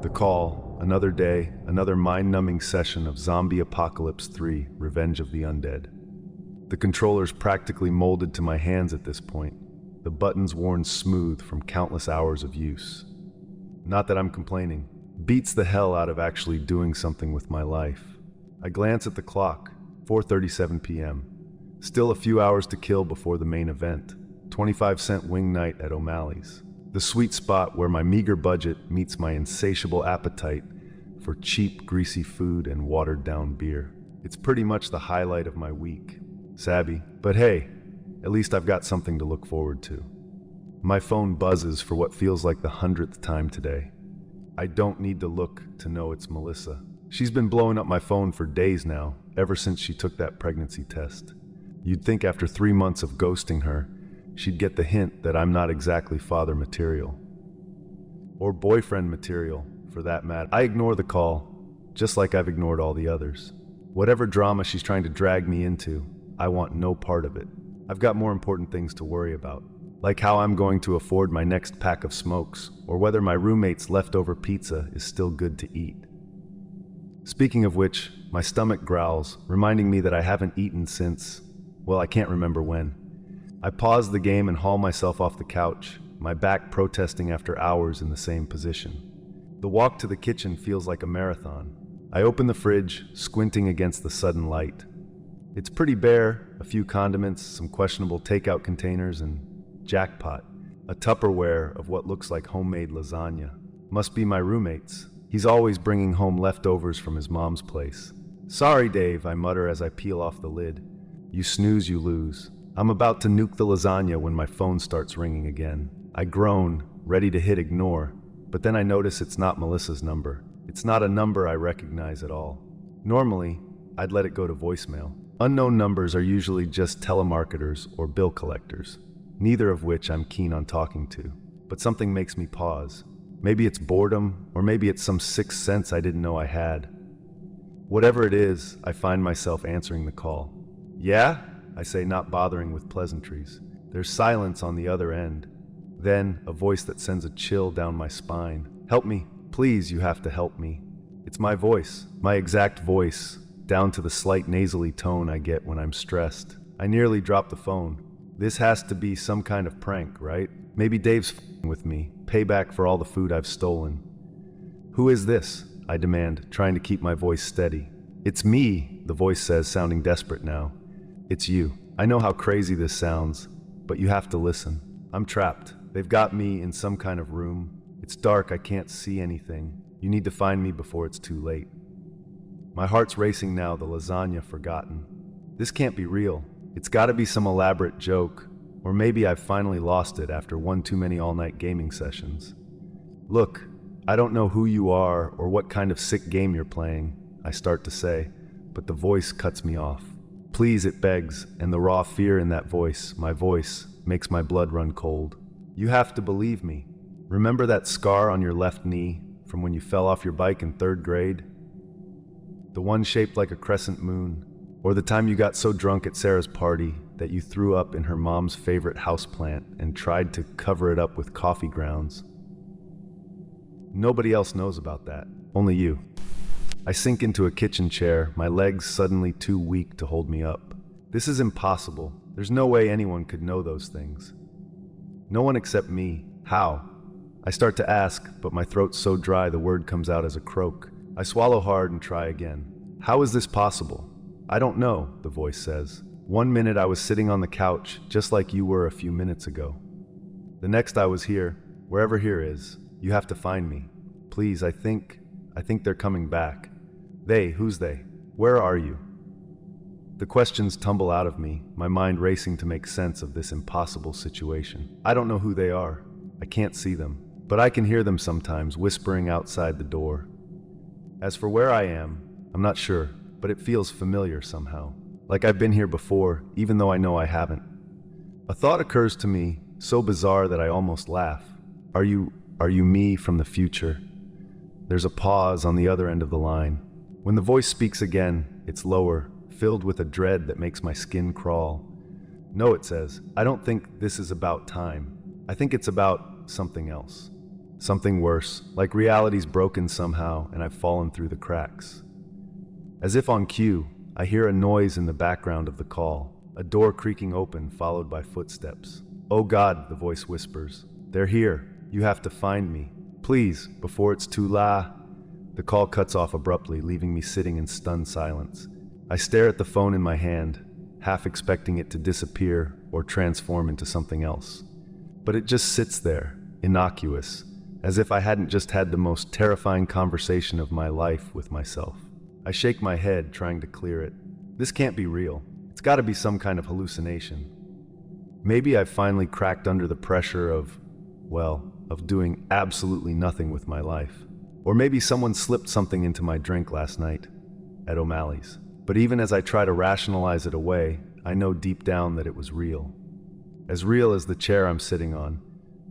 The call, another day, another mind-numbing session of Zombie Apocalypse 3, Revenge of the Undead. The controller's practically molded to my hands at this point, the buttons worn smooth from countless hours of use. Not that I'm complaining. Beats the hell out of actually doing something with my life. I glance at the clock, 4:37 p.m. Still a few hours to kill before the main event, 25-cent wing night at O'Malley's. The sweet spot where my meager budget meets my insatiable appetite for cheap, greasy food and watered-down beer. It's pretty much the highlight of my week. Savvy, but hey, at least I've got something to look forward to. My phone buzzes for what feels like the 100th time today. I don't need to look to know it's Melissa. She's been blowing up my phone for days now, ever since she took that pregnancy test. You'd think after 3 months of ghosting her, she'd get the hint that I'm not exactly father material. Or boyfriend material, for that matter. I ignore the call, just like I've ignored all the others. Whatever drama she's trying to drag me into, I want no part of it. I've got more important things to worry about, like how I'm going to afford my next pack of smokes, or whether my roommate's leftover pizza is still good to eat. Speaking of which, my stomach growls, reminding me that I haven't eaten since, well, I can't remember when. I pause the game and haul myself off the couch, my back protesting after hours in the same position. The walk to the kitchen feels like a marathon. I open the fridge, squinting against the sudden light. It's pretty bare, a few condiments, some questionable takeout containers, and jackpot, a Tupperware of what looks like homemade lasagna. Must be my roommate's. He's always bringing home leftovers from his mom's place. Sorry, Dave, I mutter as I peel off the lid. You snooze, you lose. I'm about to nuke the lasagna when my phone starts ringing again. I groan, ready to hit ignore, but then I notice it's not Melissa's number. It's not a number I recognize at all. Normally, I'd let it go to voicemail. Unknown numbers are usually just telemarketers or bill collectors, neither of which I'm keen on talking to. But something makes me pause. Maybe it's boredom, or maybe it's some sixth sense I didn't know I had. Whatever it is, I find myself answering the call. Yeah? I say, not bothering with pleasantries. There's silence on the other end. Then, a voice that sends a chill down my spine. Help me. Please, you have to help me. It's my voice, my exact voice, down to the slight nasally tone I get when I'm stressed. I nearly drop the phone. This has to be some kind of prank, right? Maybe Dave's f***ing with me, payback for all the food I've stolen. Who is this? I demand, trying to keep my voice steady. It's me, the voice says, sounding desperate now. It's you. I know how crazy this sounds, but you have to listen. I'm trapped. They've got me in some kind of room. It's dark, I can't see anything. You need to find me before it's too late. My heart's racing now, the lasagna forgotten. This can't be real. It's gotta be some elaborate joke, or maybe I've finally lost it after one too many all-night gaming sessions. Look, I don't know who you are or what kind of sick game you're playing, I start to say, but the voice cuts me off. Please, it begs, and the raw fear in that voice, my voice, makes my blood run cold. You have to believe me. Remember that scar on your left knee from when you fell off your bike in 3rd grade? The one shaped like a crescent moon, or the time you got so drunk at Sarah's party that you threw up in her mom's favorite houseplant and tried to cover it up with coffee grounds. Nobody else knows about that, only you. I sink into a kitchen chair, my legs suddenly too weak to hold me up. This is impossible. There's no way anyone could know those things. No one except me. How? I start to ask, but my throat's so dry the word comes out as a croak. I swallow hard and try again. How is this possible? I don't know, the voice says. 1 minute I was sitting on the couch, just like you were a few minutes ago. The next I was here, wherever here is. You have to find me. Please, I think they're coming back. They, who's they? Where are you? The questions tumble out of me, my mind racing to make sense of this impossible situation. I don't know who they are. I can't see them, but I can hear them sometimes whispering outside the door. As for where I am, I'm not sure, but it feels familiar somehow. Like I've been here before, even though I know I haven't. A thought occurs to me, so bizarre that I almost laugh. Are you me from the future? There's a pause on the other end of the line. When the voice speaks again, it's lower, filled with a dread that makes my skin crawl. No, it says, I don't think this is about time. I think it's about something else. Something worse, like reality's broken somehow and I've fallen through the cracks. As if on cue, I hear a noise in the background of the call, a door creaking open followed by footsteps. "Oh God," the voice whispers. "They're here. You have to find me. Please, before it's too late." The call cuts off abruptly, leaving me sitting in stunned silence. I stare at the phone in my hand, half expecting it to disappear or transform into something else. But it just sits there, innocuous, as if I hadn't just had the most terrifying conversation of my life with myself. I shake my head, trying to clear it. This can't be real. It's got to be some kind of hallucination. Maybe I've finally cracked under the pressure of doing absolutely nothing with my life. Or maybe someone slipped something into my drink last night at O'Malley's. But even as I try to rationalize it away, I know deep down that it was real. As real as the chair I'm sitting on,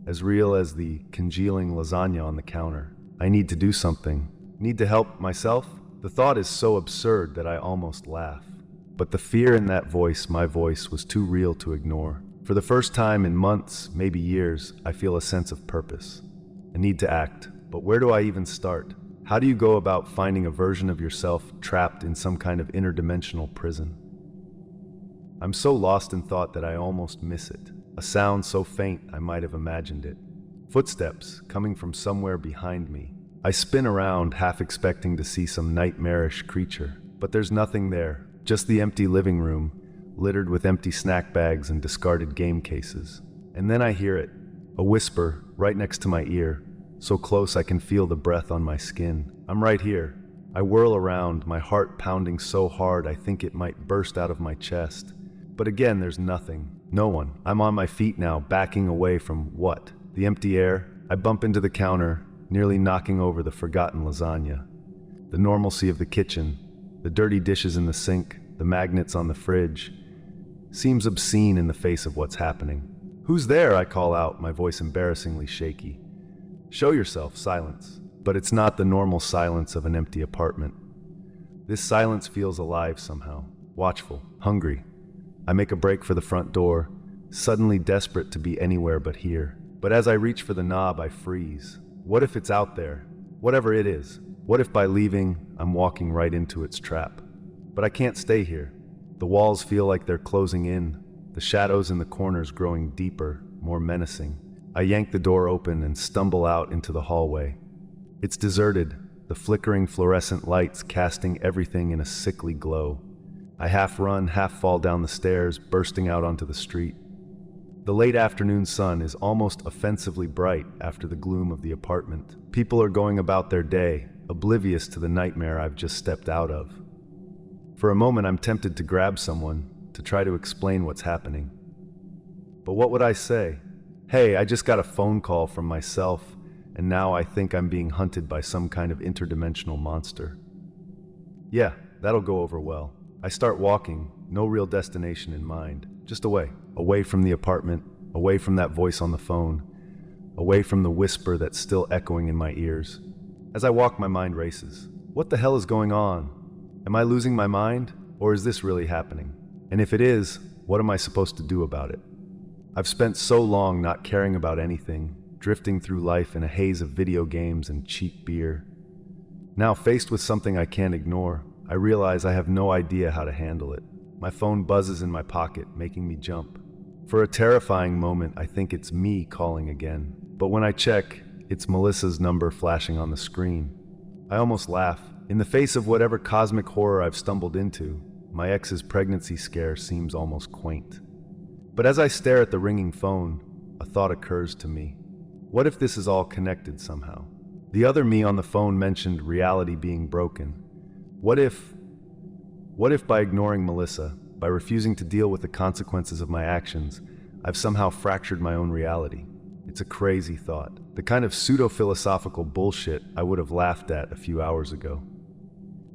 as real as the congealing lasagna on the counter. I need to do something. Need to help myself? The thought is so absurd that I almost laugh. But the fear in that voice, my voice, was too real to ignore. For the first time in months, maybe years, I feel a sense of purpose. I need to act, but where do I even start? How do you go about finding a version of yourself trapped in some kind of interdimensional prison? I'm so lost in thought that I almost miss it. A sound so faint I might have imagined it. Footsteps coming from somewhere behind me. I spin around, half expecting to see some nightmarish creature, but there's nothing there. Just the empty living room, littered with empty snack bags and discarded game cases. And then I hear it, a whisper right next to my ear, so close I can feel the breath on my skin. I'm right here. I whirl around, my heart pounding so hard I think it might burst out of my chest. But again, there's nothing. No one. I'm on my feet now, backing away from what? The empty air? I bump into the counter, nearly knocking over the forgotten lasagna. The normalcy of the kitchen, the dirty dishes in the sink, the magnets on the fridge, seems obscene in the face of what's happening. "Who's there?" I call out, my voice embarrassingly shaky. "Show yourself," silence. But it's not the normal silence of an empty apartment. This silence feels alive somehow, watchful, hungry. I make a break for the front door, suddenly desperate to be anywhere but here. But as I reach for the knob, I freeze. What if it's out there? Whatever it is. What if by leaving, I'm walking right into its trap? But I can't stay here. The walls feel like they're closing in, the shadows in the corners growing deeper, more menacing. I yank the door open and stumble out into the hallway. It's deserted, the flickering fluorescent lights casting everything in a sickly glow. I half run, half fall down the stairs, bursting out onto the street. The late afternoon sun is almost offensively bright after the gloom of the apartment. People are going about their day, oblivious to the nightmare I've just stepped out of. For a moment, I'm tempted to grab someone, to try to explain what's happening. But what would I say? Hey, I just got a phone call from myself, and now I think I'm being hunted by some kind of interdimensional monster. Yeah, that'll go over well. I start walking, no real destination in mind, just away. Away from the apartment, away from that voice on the phone, away from the whisper that's still echoing in my ears. As I walk, my mind races. What the hell is going on? Am I losing my mind? Or is this really happening? And if it is, what am I supposed to do about it? I've spent so long not caring about anything, drifting through life in a haze of video games and cheap beer. Now, faced with something I can't ignore, I realize I have no idea how to handle it. My phone buzzes in my pocket, making me jump. For a terrifying moment, I think it's me calling again. But when I check, it's Melissa's number flashing on the screen. I almost laugh. In the face of whatever cosmic horror I've stumbled into, my ex's pregnancy scare seems almost quaint. But as I stare at the ringing phone, a thought occurs to me. What if this is all connected somehow? The other me on the phone mentioned reality being broken. What if by ignoring Melissa, by refusing to deal with the consequences of my actions, I've somehow fractured my own reality? It's a crazy thought, the kind of pseudo-philosophical bullshit I would have laughed at a few hours ago.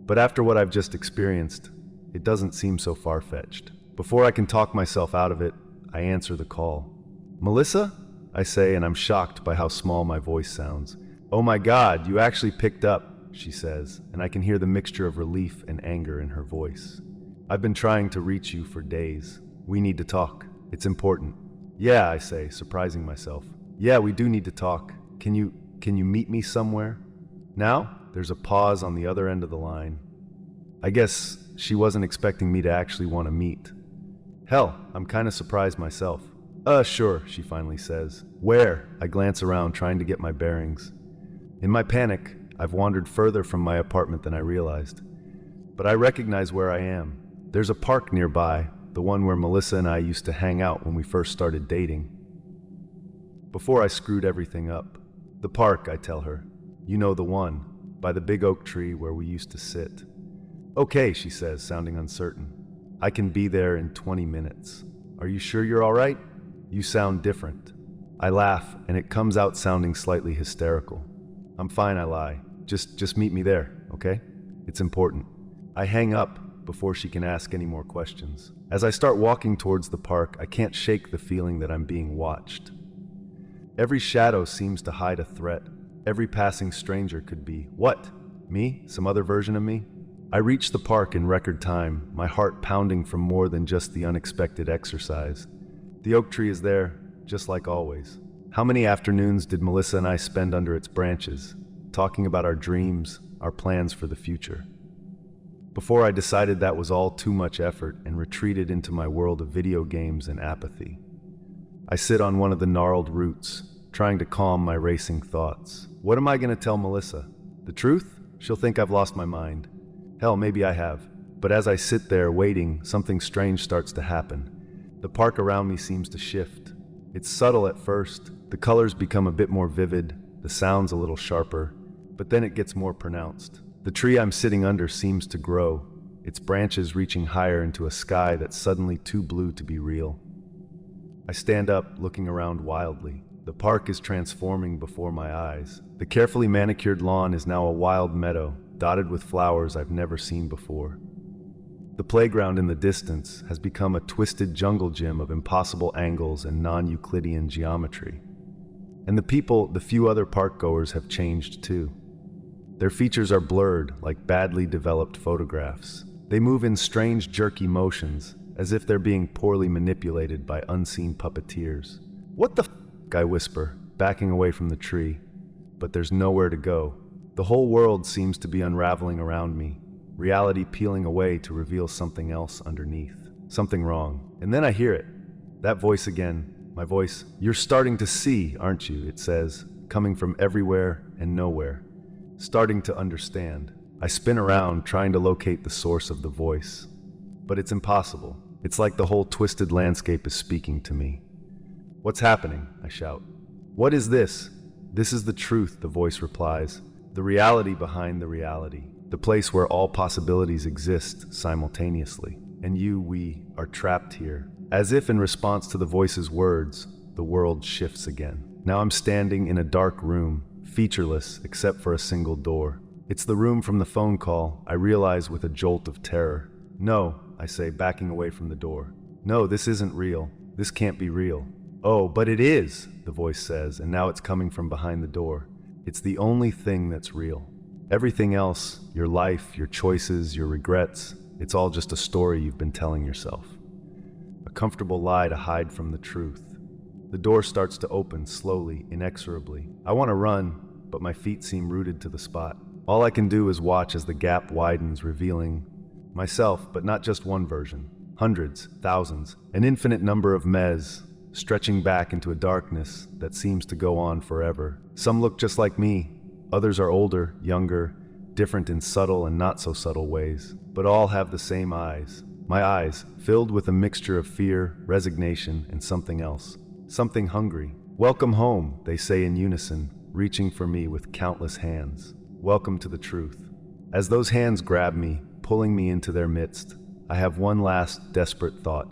But after what I've just experienced, it doesn't seem so far-fetched. Before I can talk myself out of it, I answer the call. "Melissa?" I say, and I'm shocked by how small my voice sounds. "Oh my God, you actually picked up," she says, and I can hear the mixture of relief and anger in her voice. "I've been trying to reach you for days. We need to talk. It's important." "Yeah," I say, surprising myself. "Yeah, we do need to talk. Can you Can you meet me somewhere? Now, there's a pause on the other end of the line. I guess she wasn't expecting me to actually want to meet. Hell, I'm kind of surprised myself. Sure, she finally says. Where? I glance around, trying to get my bearings. In my panic, I've wandered further from my apartment than I realized. But I recognize where I am. There's a park nearby, the one where Melissa and I used to hang out when we first started dating. Before I screwed everything up. The park, I tell her. You know the one, by the big oak tree where we used to sit. Okay, she says, sounding uncertain. I can be there in 20 minutes. Are you sure you're all right? You sound different. I laugh, and it comes out sounding slightly hysterical. I'm fine, I lie. Just meet me there, okay? It's important. I hang up before she can ask any more questions. As I start walking towards the park, I can't shake the feeling that I'm being watched. Every shadow seems to hide a threat. Every passing stranger could be, what? Me? Some other version of me? I reach the park in record time, my heart pounding from more than just the unexpected exercise. The oak tree is there, just like always. How many afternoons did Melissa and I spend under its branches, talking about our dreams, our plans for the future? Before I decided that was all too much effort and retreated into my world of video games and apathy. I sit on one of the gnarled roots, trying to calm my racing thoughts. What am I going to tell Melissa? The truth? She'll think I've lost my mind. Hell, maybe I have. But as I sit there waiting, something strange starts to happen. The park around me seems to shift. It's subtle at first. The colors become a bit more vivid, the sounds a little sharper, but then it gets more pronounced. The tree I'm sitting under seems to grow, its branches reaching higher into a sky that's suddenly too blue to be real. I stand up, looking around wildly. The park is transforming before my eyes. The carefully manicured lawn is now a wild meadow, dotted with flowers I've never seen before. The playground in the distance has become a twisted jungle gym of impossible angles and non-Euclidean geometry. And the people, the few other park goers, have changed too. Their features are blurred like badly developed photographs. They move in strange, jerky motions, as if they're being poorly manipulated by unseen puppeteers. What the f***, I whisper, backing away from the tree. But there's nowhere to go. The whole world seems to be unraveling around me, reality peeling away to reveal something else underneath. Something wrong. And then I hear it. That voice again. My voice. You're starting to see, aren't you? It says, coming from everywhere and nowhere. Starting to understand. I spin around, trying to locate the source of the voice. But it's impossible. It's like the whole twisted landscape is speaking to me. What's happening? I shout. What is this? This is the truth, the voice replies. The reality behind the reality. The place where all possibilities exist simultaneously. And we are trapped here. As if in response to the voice's words, the world shifts again. Now I'm standing in a dark room, featureless except for a single door. It's the room from the phone call, I realize with a jolt of terror. No, I say, backing away from the door. No, this isn't real. This can't be real. Oh, but it is, the voice says, and now it's coming from behind the door. It's the only thing that's real. Everything else, your life, your choices, your regrets, it's all just a story you've been telling yourself. A comfortable lie to hide from the truth. The door starts to open slowly, inexorably. I want to run, but my feet seem rooted to the spot. All I can do is watch as the gap widens, revealing myself, but not just one version. Hundreds, thousands, an infinite number of Mez, stretching back into a darkness that seems to go on forever. Some look just like me. Others are older, younger, different in subtle and not so subtle ways, but all have the same eyes. My eyes, filled with a mixture of fear, resignation, and something else. Something hungry. Welcome home, they say in unison, reaching for me with countless hands. Welcome to the truth. As those hands grab me, pulling me into their midst, I have one last desperate thought.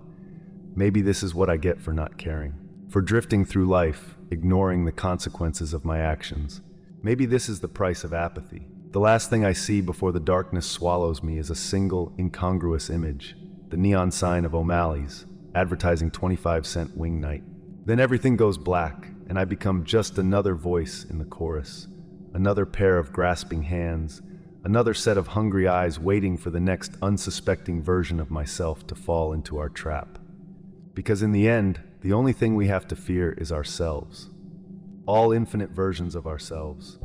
Maybe this is what I get for not caring. For drifting through life, ignoring the consequences of my actions. Maybe this is the price of apathy. The last thing I see before the darkness swallows me is a single, incongruous image. The neon sign of O'Malley's, advertising 25-cent wing night. Then everything goes black, and I become just another voice in the chorus. Another pair of grasping hands. Another set of hungry eyes waiting for the next unsuspecting version of myself to fall into our trap. Because in the end, the only thing we have to fear is ourselves. all infinite versions of ourselves.